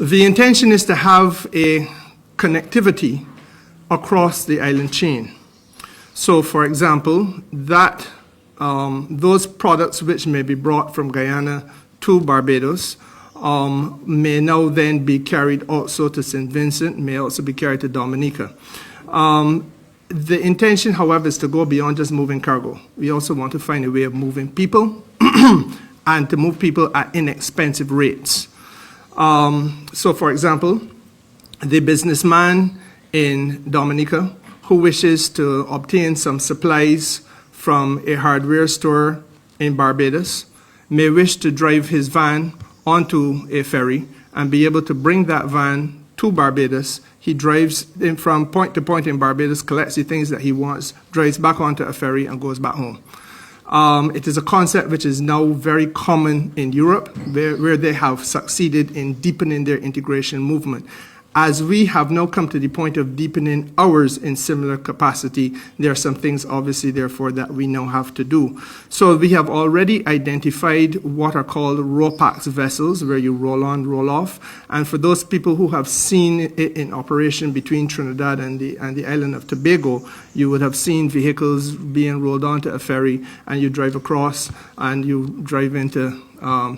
The intention is to have a connectivity across the island chain. So, for example, that those products which may be brought from Guyana to Barbados may now then be carried also to St. Vincent, may also be carried to Dominica. The intention, however, is to go beyond just moving cargo. We also want to find a way of moving people and to move people at inexpensive rates. So, for example, the businessman in Dominica who wishes to obtain some supplies from a hardware store in Barbados may wish to drive his van onto a ferry and be able to bring that van to Barbados. He drives in from point to point in Barbados, collects the things that he wants, drives back onto a ferry and goes back home. It is a concept which is now very common in Europe, where they have succeeded in deepening their integration movement. As we have now come to the point of deepening ours in similar capacity, there are some things, obviously, therefore, that we now have to do. So we have already identified what are called RoPax vessels, where you roll on, roll off. And for those people who have seen it in operation between Trinidad and the island of Tobago, you would have seen vehicles being rolled onto a ferry, and you drive across, and you drive into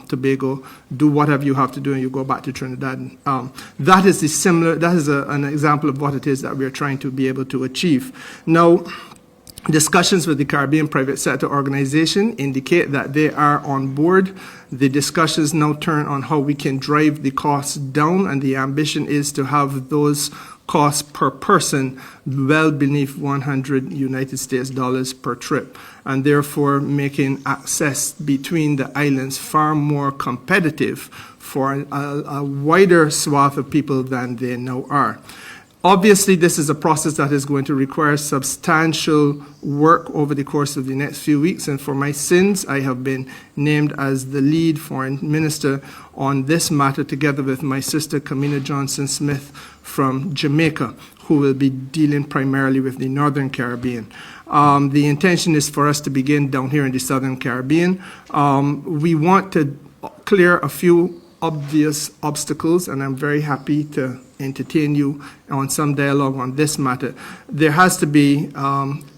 Tobago, do whatever you have to do, and you go back to Trinidad. That is an example of what it is that we are trying to be able to achieve. Now, discussions with the Caribbean Private Sector Organization indicate that they are on board. The discussions now turn on how we can drive the costs down, and the ambition is to have those costs per person well beneath 100 United States dollars per trip, and therefore making access between the islands far more competitive for a wider swath of people than they now are. Obviously, this is a process that is going to require substantial work over the course of the next few weeks, and for my sins, I have been named as the lead foreign minister on this matter, together with my sister, Camina Johnson-Smith, from Jamaica, who will be dealing primarily with the Northern Caribbean. The intention is for us to begin down here in the Southern Caribbean. We want to clear a few obvious obstacles, and I'm very happy to entertain you on some dialogue on this matter. There has to be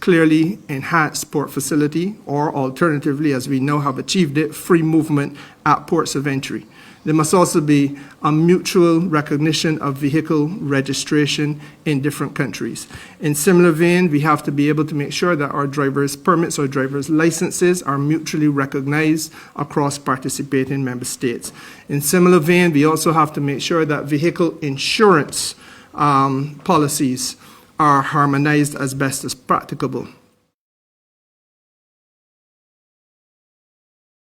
clearly enhanced port facility, or alternatively, as we now have achieved it, free movement at ports of entry. There must also be a mutual recognition of vehicle registration in different countries. In similar vein, we have to be able to make sure that our driver's permits or driver's licenses are mutually recognized across participating member states. In similar vein, we also have to make sure that vehicle insurance policies are harmonized as best as practicable.